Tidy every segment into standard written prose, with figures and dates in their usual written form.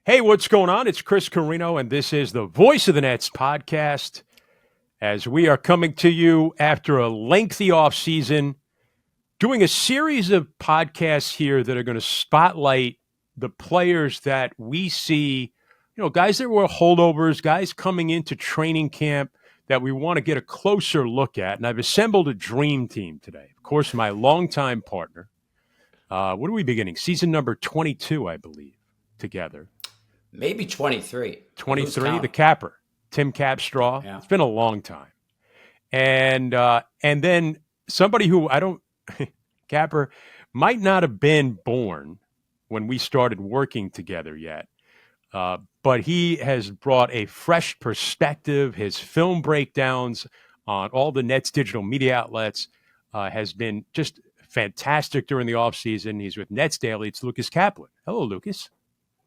Hey, what's going on? It's Chris Carino, and this is the Voice of the Nets podcast. As we are coming to you after a lengthy offseason, doing a series of podcasts here that are going to spotlight the players that we see, guys that were holdovers, guys coming into training camp that we want to get a closer look at. And I've assembled a dream team today. Of course, my longtime partner. What are we beginning? Season number 22, I believe, together. Maybe 23. 23, the capper, Tim Capstraw. Yeah. It's been a long time. And then somebody who Capper might not have been born when we started working together yet, but he has brought a fresh perspective. His film breakdowns on all the Nets digital media outlets has been just fantastic during the offseason. He's with NetsDaily. It's Lucas Kaplan. Hello, Lucas.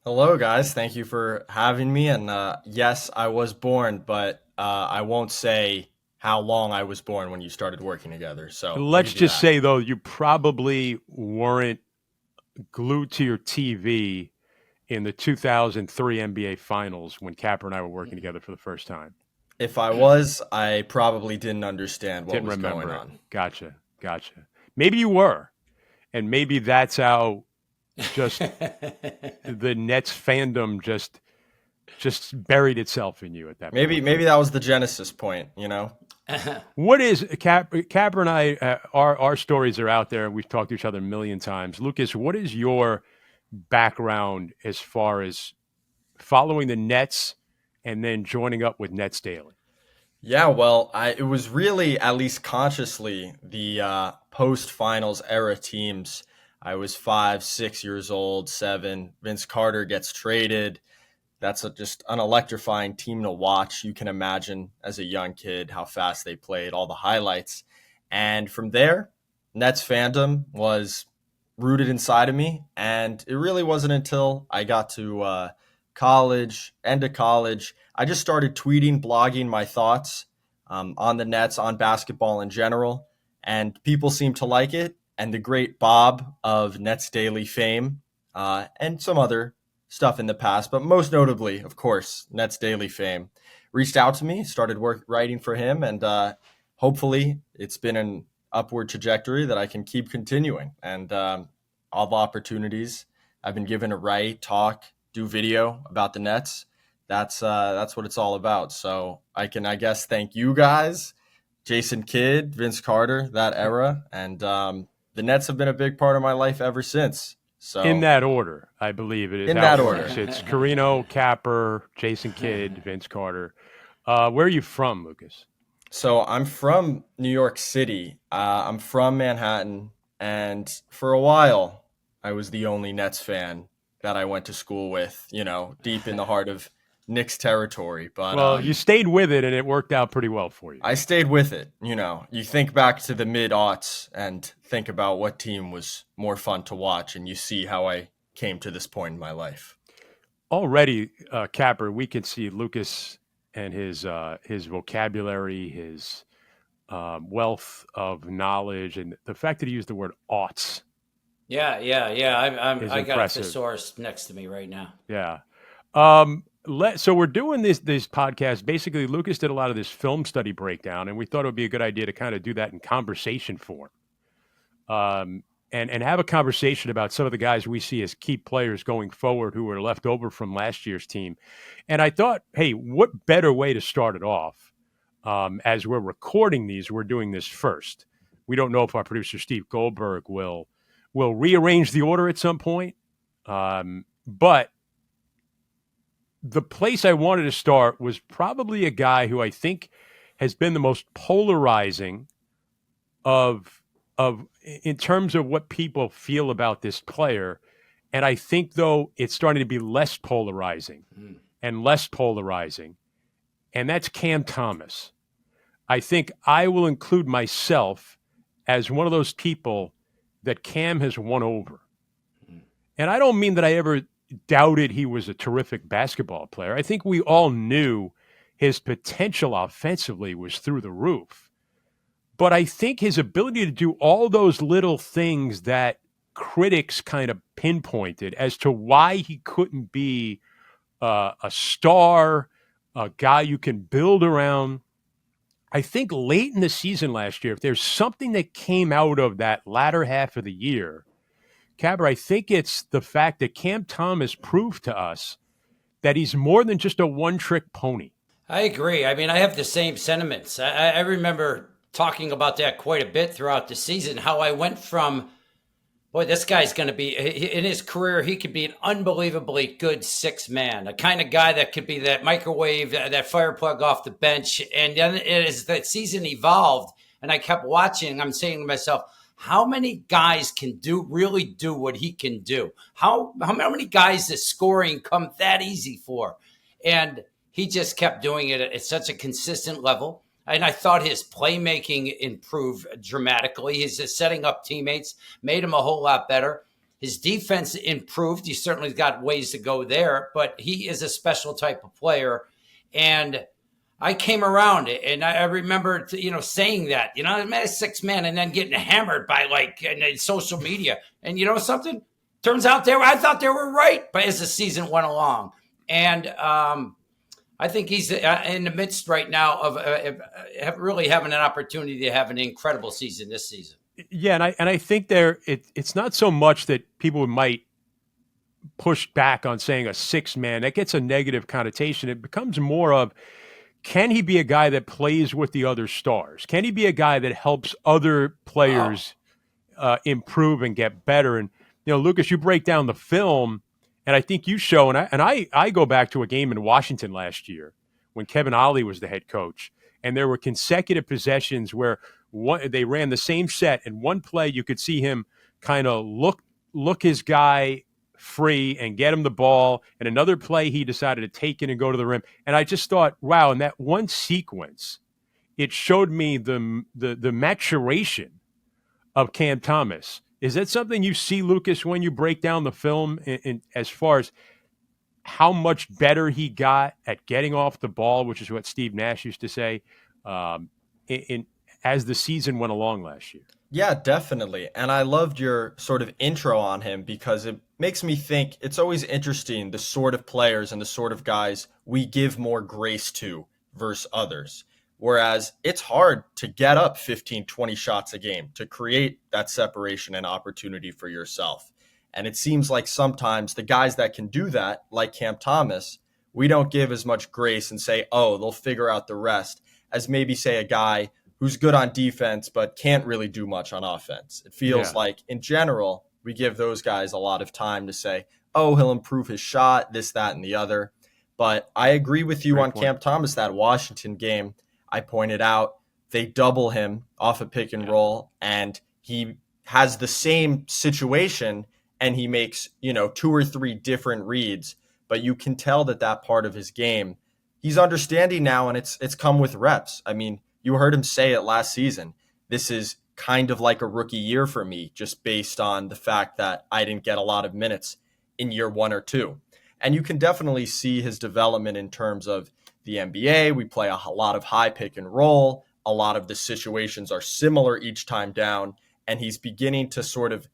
Hello, guys. Thank you for having me. And yes, I was born, but I won't say how long I was born when you started working together. So let's just say, though, you probably weren't glued to your TV in the 2003 NBA Finals when Capper and I were working together for the first time. If I was, I probably didn't understand what was going on. Gotcha. Maybe you were. And maybe that's how just the Nets fandom just buried itself in you at that point. Maybe that was the genesis point, What is Capper and I? Our stories are out there. We've talked to each other a million times. Lucas, what is your background as far as following the Nets and then joining up with NetsDaily? Yeah, well, it was really, at least consciously, the post-finals era teams. I was 5, 6 years old, 7. Vince Carter gets traded. That's just an electrifying team to watch. You can imagine as a young kid how fast they played, all the highlights. And from there, Nets fandom was rooted inside of me. And it really wasn't until I got to college, end of college, I just started tweeting, blogging my thoughts on the Nets, on basketball in general. And people seemed to like it. And the great Bob of NetsDaily fame and some other stuff in the past, but most notably, of course, NetsDaily fame, reached out to me, started writing for him, and hopefully it's been an upward trajectory that I can keep continuing. And all the opportunities I've been given to write, talk, do video about the Nets, that's what it's all about. So I can, I guess, thank you guys, Jason Kidd, Vince Carter, that era, and the Nets have been a big part of my life ever since. So in that order, I believe it is. In that order. It's Carino, Capper, Jason Kidd, Vince Carter. Where are you from, Lucas? So I'm from New York City. I'm from Manhattan. And for a while, I was the only Nets fan that I went to school with, deep in the heart of Knicks territory. But well, you stayed with it, and it worked out pretty well for you. I stayed with it. You think back to the mid-aughts and think about what team was more fun to watch, and you see how I came to this point in my life. Already, Capper, we can see Lucas and his vocabulary, his wealth of knowledge, and the fact that he used the word aughts. Yeah. I got a thesaurus next to me right now. Yeah. So we're doing this podcast. Basically, Lucas did a lot of this film study breakdown, and we thought it would be a good idea to kind of do that in conversation form, and have a conversation about some of the guys we see as key players going forward who were left over from last year's team. And I thought, hey, what better way to start it off? As we're recording these, we're doing this first. We don't know if our producer Steve Goldberg will rearrange the order at some point, but the place I wanted to start was probably a guy who I think has been the most polarizing of in terms of what people feel about this player. And I think, though, it's starting to be less polarizing and less polarizing. And that's Cam Thomas. I think I will include myself as one of those people that Cam has won over. And I don't mean that I ever doubted he was a terrific basketball player. I think we all knew his potential offensively was through the roof. But I think his ability to do all those little things that critics kind of pinpointed as to why he couldn't be a star, a guy you can build around. I think late in the season last year, if there's something that came out of that latter half of the year, Cabra, I think it's the fact that Cam Thomas proved to us that he's more than just a one-trick pony. I agree. I mean, I have the same sentiments. I remember talking about that quite a bit throughout the season, how I went from, boy, this guy's going to be, in his career, he could be an unbelievably good six man, a kind of guy that could be that microwave, that fire plug off the bench. And then as that season evolved and I kept watching, I'm saying to myself, how many guys can really do what he can do? How many guys is scoring come that easy for? And he just kept doing it at such a consistent level. And I thought his playmaking improved dramatically. His setting up teammates made him a whole lot better. His defense improved. He certainly got ways to go there, but he is a special type of player. And I came around and I remember, saying that, I'm at a six man and then getting hammered by social media. And you know something? Turns out I thought they were right, but as the season went along. And I think he's in the midst right now of really having an opportunity to have an incredible season this season. Yeah, and I think it's not so much that people might push back on saying a six man. That gets a negative connotation. It becomes more of, can he be a guy that plays with the other stars? Can he be a guy that helps other players improve and get better? And Lucas, you break down the film. And I think you show, and I go back to a game in Washington last year when Kevin Ollie was the head coach, and there were consecutive possessions where they ran the same set, and one play you could see him kind of look his guy free and get him the ball, and another play he decided to take it and go to the rim. And I just thought, wow, in that one sequence, it showed me the maturation of Cam Thomas. Is that something you see, Lucas, when you break down the film in as far as how much better he got at getting off the ball, which is what Steve Nash used to say, as the season went along last year? Yeah, definitely. And I loved your sort of intro on him because it makes me think it's always interesting the sort of players and the sort of guys we give more grace to versus others. Whereas it's hard to get up 15, 20 shots a game, to create that separation and opportunity for yourself. And it seems like sometimes the guys that can do that, like Cam Thomas, we don't give as much grace and say, oh, they'll figure out the rest, as maybe say a guy who's good on defense but can't really do much on offense. It feels like in general, we give those guys a lot of time to say, oh, he'll improve his shot, this, that, and the other. But I agree with you on Cam Thomas, that Washington game. I pointed out they double him off a pick and roll, and he has the same situation, and he makes, 2 or 3 different reads. But you can tell that part of his game, he's understanding now, and it's come with reps. I mean, you heard him say it last season. This is kind of like a rookie year for me, just based on the fact that I didn't get a lot of minutes in year 1 or 2. And you can definitely see his development in terms of the NBA. We play a lot of high pick and roll. A lot of the situations are similar each time down, and he's beginning to sort of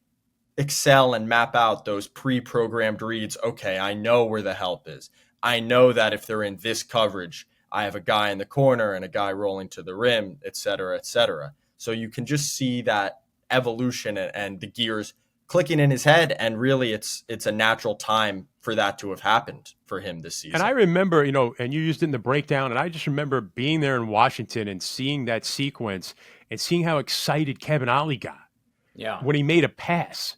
excel and map out those pre-programmed reads. Okay, I know where the help is. I know that if they're in this coverage, I have a guy in the corner and a guy rolling to the rim, et cetera, et cetera. So you can just see that evolution and the gears clicking in his head, and really it's a natural time for that to have happened for him this season. And I remember, and you used it in the breakdown, and I just remember being there in Washington and seeing that sequence and seeing how excited Kevin Ollie got when he made a pass.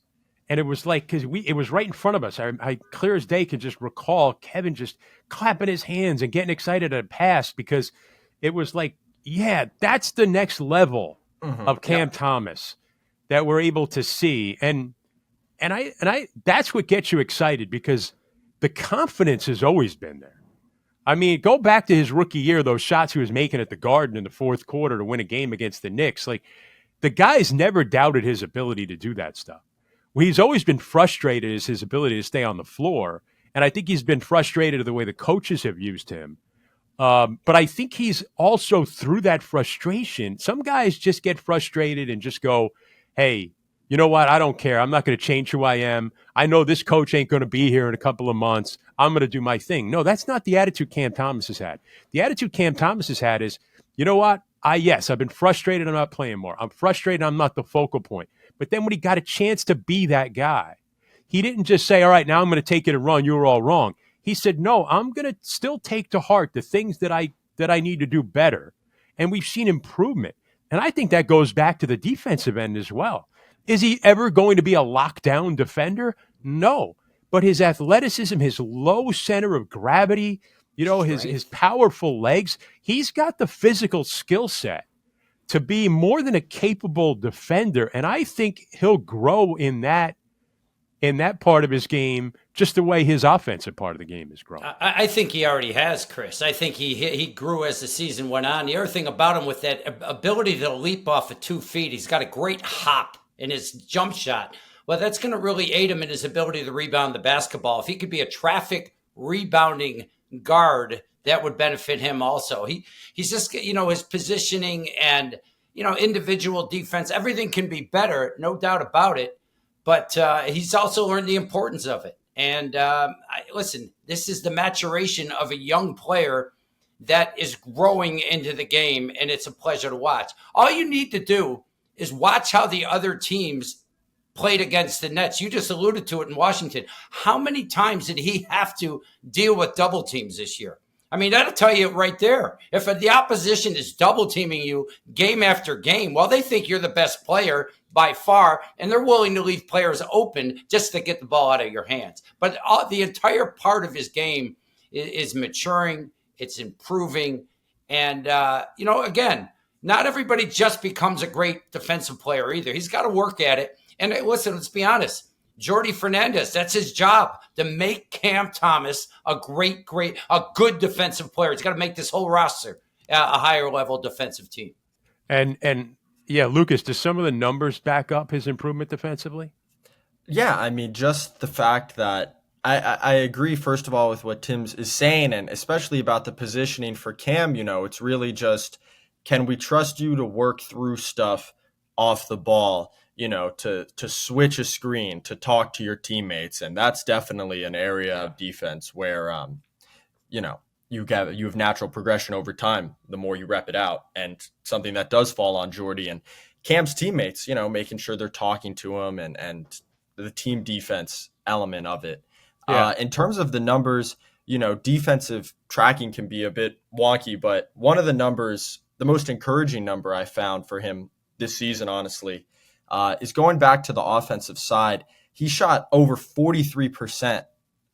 And it was like, because it was right in front of us. I clear as day can just recall Kevin just clapping his hands and getting excited at a pass, because it was like, yeah, that's the next level of Cam Thomas that we're able to see. And I that's what gets you excited, because the confidence has always been there. I mean, go back to his rookie year, those shots he was making at the Garden in the fourth quarter to win a game against the Knicks. Like, the guy's never doubted his ability to do that stuff. Well, he's always been frustrated as his ability to stay on the floor. And I think he's been frustrated at the way the coaches have used him. But I think he's also, through that frustration, some guys just get frustrated and just go, hey, you know what? I don't care. I'm not going to change who I am. I know this coach ain't going to be here in a couple of months. I'm going to do my thing. No, that's not the attitude Cam Thomas has had. The attitude Cam Thomas has had is, you know what? I've been frustrated. I'm not playing more. I'm frustrated. I'm not the focal point. But then when he got a chance to be that guy, he didn't just say, all right, now I'm going to take it and run. You were all wrong. He said, no, I'm going to still take to heart the things that I need to do better. And we've seen improvement. And I think that goes back to the defensive end as well. Is he ever going to be a lockdown defender? No. But his athleticism, his low center of gravity, his powerful legs, he's got the physical skill set to be more than a capable defender. And I think he'll grow in that part of his game, just the way his offensive part of the game is growing. I think he already has, Chris. I think he grew as the season went on. The other thing about him with that ability to leap off of 2 feet, he's got a great hop in his jump shot. Well, that's going to really aid him in his ability to rebound the basketball. If he could be a traffic rebounding guard, that would benefit him also. He's just, his positioning and, individual defense, everything can be better, no doubt about it. But he's also learned the importance of it. And listen, this is the maturation of a young player that is growing into the game, and it's a pleasure to watch. All you need to do is watch how the other teams played against the Nets. You just alluded to it in Washington. How many times did he have to deal with double teams this year? I mean, that'll tell you right there. If the opposition is double teaming you game after game, well, they think you're the best player by far, and they're willing to leave players open just to get the ball out of your hands. But the entire part of his game is maturing. It's improving. And, again, not everybody just becomes a great defensive player either. He's got to work at it. And listen, let's be honest. Jordi Fernandez, that's his job, to make Cam Thomas a good defensive player. He's got to make this whole roster a higher level defensive team. And yeah, Lucas, does some of the numbers back up his improvement defensively? Yeah, I mean, just the fact that I agree, first of all, with what Tim is saying, and especially about the positioning for Cam. It's really just, can we trust you to work through stuff off the ball? To switch a screen, to talk to your teammates. And that's definitely an area of defense where, you have natural progression over time, the more you rep it out, and something that does fall on Jordy and Cam's teammates, making sure they're talking to him and the team defense element of it. Yeah. In terms of the numbers, defensive tracking can be a bit wonky, but one of the numbers, the most encouraging number I found for him this season, honestly, is going back to the offensive side. He shot over 43%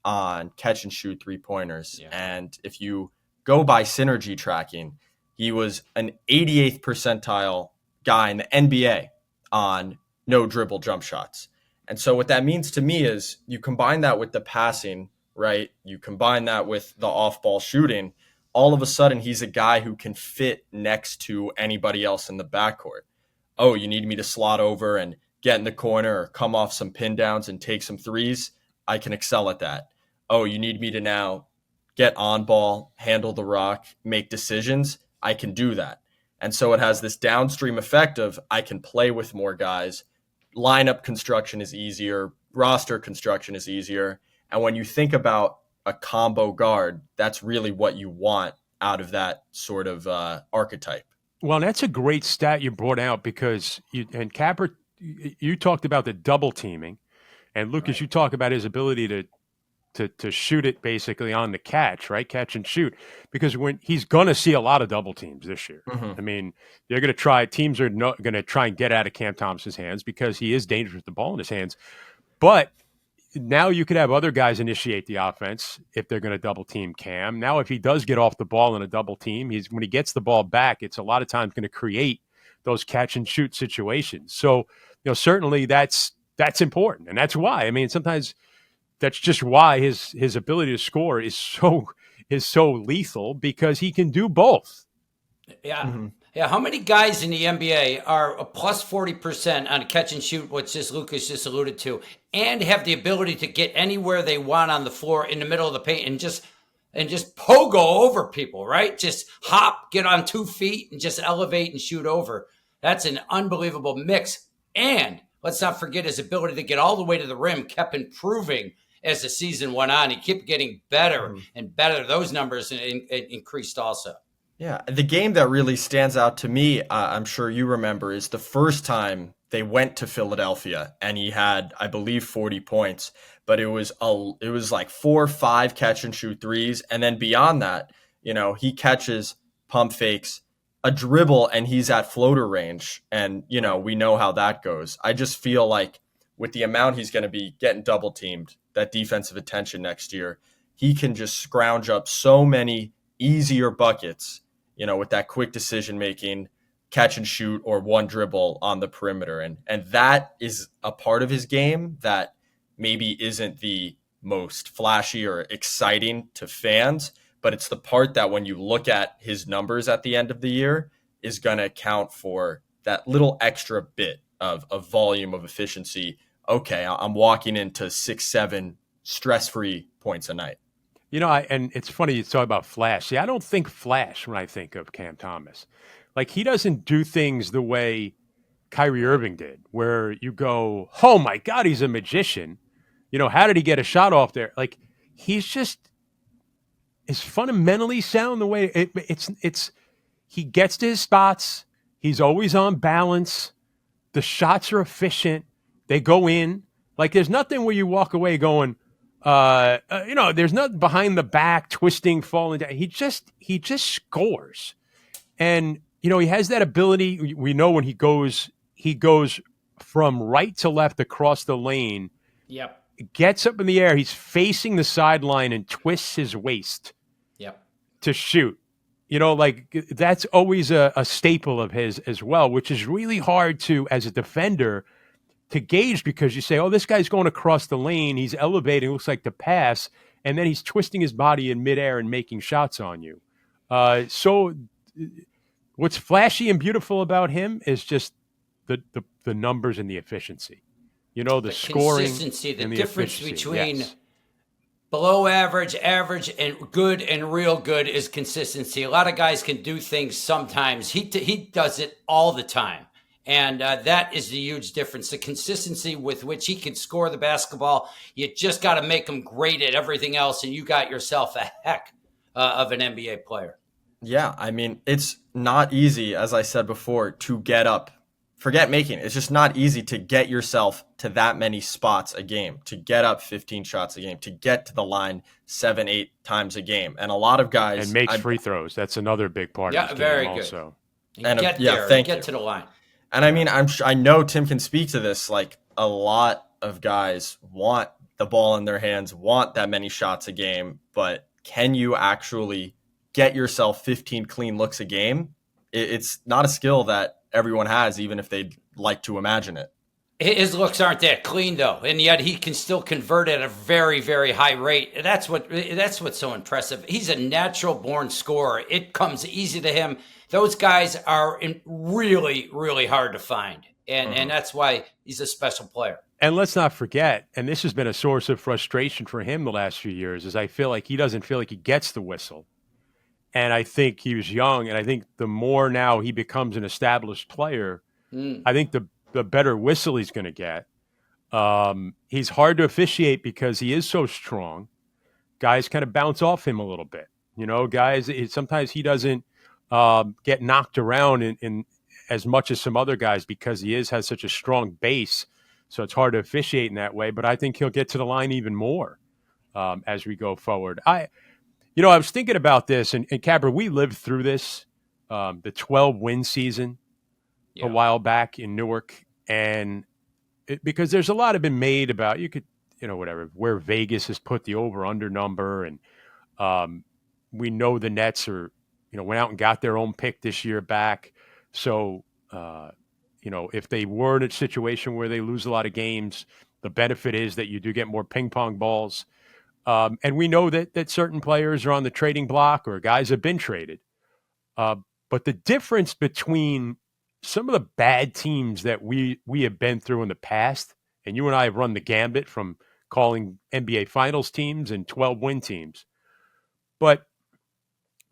on catch and shoot 3-pointers. Yeah. And if you go by synergy tracking, he was an 88th percentile guy in the NBA on no dribble jump shots. And so what that means to me is you combine that with the passing, right? You combine that with the off-ball shooting. All of a sudden, he's a guy who can fit next to anybody else in the backcourt. Oh, you need me to slot over and get in the corner or come off some pin downs and take some threes? I can excel at that. Oh, you need me to now get on ball, handle the rock, make decisions? I can do that. And so it has this downstream effect of I can play with more guys. Lineup construction is easier. Roster construction is easier. And when you think about a combo guard, that's really what you want out of that sort of archetype. Well, that's a great stat you brought out because Capper, you talked about the double teaming, and Lucas, you talk about his ability to shoot it basically on the catch, right? Catch and shoot, because when he's going to see a lot of double teams this year. Mm-hmm. I mean, teams are going to try and get out of Cam Thomas's hands because he is dangerous with the ball in his hands. But now you could have other guys initiate the offense if they're going to double team Cam. Now, if he does get off the ball in a double team, when he gets the ball back, it's a lot of times going to create those catch and shoot situations. So, certainly that's important. And that's why, I mean, sometimes that's just why his ability to score is so lethal, because he can do both. Yeah. Mm-hmm. Yeah, how many guys in the NBA are a plus 40% on a catch and shoot, which Lucas just alluded to, and have the ability to get anywhere they want on the floor in the middle of the paint and just pogo over people, right? Just hop, get on 2 feet, and just elevate and shoot over. That's an unbelievable mix. And let's not forget his ability to get all the way to the rim kept improving as the season went on. He kept getting better and better. Those numbers increased also. Yeah, the game that really stands out to me, I'm sure you remember, is the first time they went to Philadelphia and he had, I believe, 40 points, but it was like 4 or 5 catch and shoot threes, and then beyond that, he catches, pump fakes, a dribble, and he's at floater range, and we know how that goes. I just feel like with the amount he's going to be getting double teamed, that defensive attention next year, he can just scrounge up so many easier buckets, with that quick decision making, catch and shoot, or one dribble on the perimeter. And that is a part of his game that maybe isn't the most flashy or exciting to fans, but it's the part that when you look at his numbers at the end of the year is going to account for that little extra bit of volume, of efficiency. Okay, I'm walking into 6-7 stress-free points a night. And it's funny you talk about flash. See, I don't think flash when I think of Cam Thomas. Like, he doesn't do things the way Kyrie Irving did, where you go, oh my God, he's a magician. How did he get a shot off there? Like, he's just is fundamentally sound the way it's he gets to his spots. He's always on balance. The shots are efficient. They go in. Like, there's nothing where you walk away going, there's nothing behind the back, twisting, falling down. He just scores. And, he has that ability. We know when he goes from right to left across the lane. Yep. Gets up in the air. He's facing the sideline and twists his waist. Yep. To shoot. That's always a staple of his as well, which is really hard to, as a defender, to gauge, because you say, oh, this guy's going across the lane. He's elevating, looks like to pass, and then he's twisting his body in midair and making shots on you. So what's flashy and beautiful about him is just the numbers and the efficiency. The scoring, consistency, the and difference efficiency. between Yes. below average, average, and good and real good is consistency. A lot of guys can do things sometimes. He does it all the time. And that is the huge difference. The consistency with which he can score the basketball. You just got to make him great at everything else, and you got yourself a heck of an NBA player. Yeah, I mean, it's not easy, as I said before, to get up. Forget making it. It's just not easy to get yourself to that many spots a game, to get up 15 shots a game, to get to the line 7-8 times a game. And a lot of guys... And makes free throws. That's another big part of his very game good. also. And get to the line. And I mean, I know Tim can speak to this. Like, a lot of guys want the ball in their hands, want that many shots a game, but can you actually get yourself 15 clean looks a game? It's not a skill that everyone has, even if they'd like to imagine it. His looks aren't that clean, though, and yet he can still convert at a very, very high rate. That's what's so impressive. He's a natural-born scorer. It comes easy to him. Those guys are really, really hard to find, and that's why he's a special player. And let's not forget, and this has been a source of frustration for him the last few years, is I feel like he doesn't feel like he gets the whistle. And I think he was young, and I think the more now he becomes an established player, I think the better whistle he's going to get. He's hard to officiate because he is so strong. Guys kind of bounce off him a little bit. Guys, sometimes he doesn't get knocked around in as much as some other guys because he has such a strong base. So it's hard to officiate in that way. But I think he'll get to the line even more as we go forward. I was thinking about this, and Capra, we lived through this, the 12-win season a while back in Newark. And because there's a lot have been made about, where Vegas has put the over-under number. And we know the Nets went out and got their own pick this year back. So, if they were in a situation where they lose a lot of games, the benefit is that you do get more ping pong balls. And we know that certain players are on the trading block or guys have been traded. But the difference between some of the bad teams that we have been through in the past, and you and I have run the gambit from calling NBA Finals teams and 12-win teams. But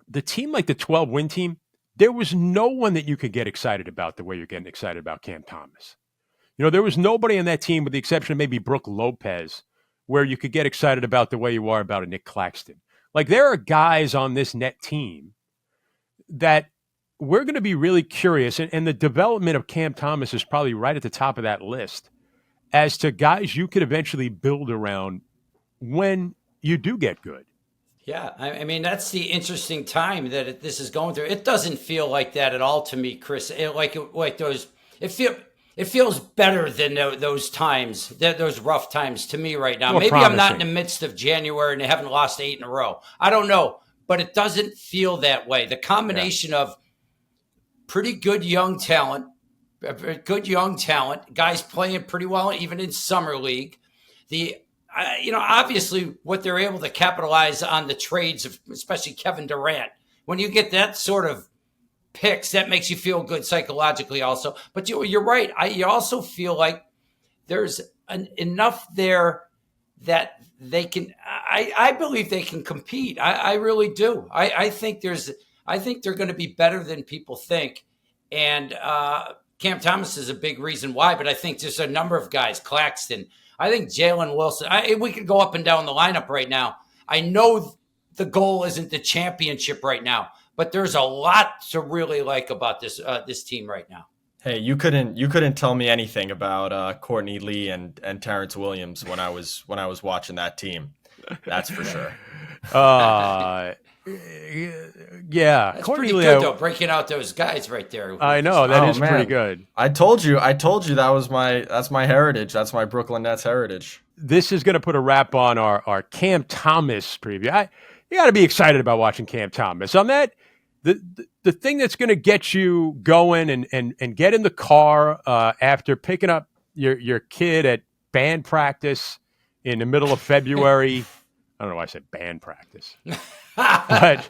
the team like the 12-win team, there was no one that you could get excited about the way you're getting excited about Cam Thomas. There was nobody on that team with the exception of maybe Brooke Lopez where you could get excited about the way you are about a Nick Claxton. Like, there are guys on this net team that we're going to be really curious, and the development of Cam Thomas is probably right at the top of that list as to guys you could eventually build around when you do get good. Yeah, I mean, that's the interesting time that this is going through. It doesn't feel like that at all to me, Chris. It feels better than those times, those rough times to me right now. More Maybe promising. I'm not in the midst of January and they haven't lost 8 in a row. I don't know, but it doesn't feel that way. The combination of pretty good young talent, guys playing pretty well, even in summer league. Obviously what they're able to capitalize on the trades of, especially Kevin Durant. When you get that sort of picks, that makes you feel good psychologically also. But you're right. You also feel like there's enough there that they can, I believe they can compete. I really do. I think they're going to be better than people think. And Cam Thomas is a big reason why, but I think there's a number of guys, Claxton, I think Jalen Wilson, we could go up and down the lineup right now. I know the goal isn't the championship right now, but there's a lot to really like about this team right now. Hey, you couldn't tell me anything about Courtney Lee and Terrence Williams when I was watching that team. That's for sure. Yeah, that's Courtney pretty Lee, good though. Breaking out those guys right there. I know that is pretty good. I told you that's my heritage. That's my Brooklyn Nets heritage. This is going to put a wrap on our Cam Thomas preview. You got to be excited about watching Cam Thomas. On that, the thing that's going to get you going and get in the car after picking up your kid at band practice in the middle of February. I don't know why I said band practice, but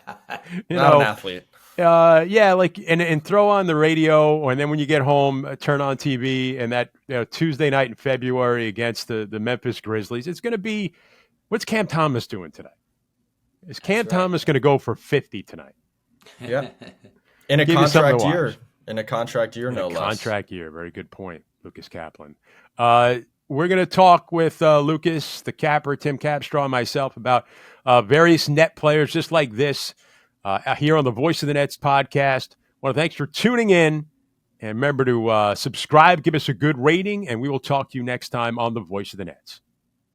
not an athlete. And throw on the radio, and then when you get home, turn on TV, and that Tuesday night in February against the Memphis Grizzlies, it's going to be, what's Cam Thomas doing today? Is Cam Thomas going to go for 50 tonight? Yeah, in a contract year. In a contract year, no less. Contract year. Very good point, Lucas Kaplan. We're going to talk with Lucas, the Capper, Tim Capstraw, and myself about various net players just like this here on the Voice of the Nets podcast. I want to thanks for tuning in. And remember to subscribe, give us a good rating, and we will talk to you next time on the Voice of the Nets.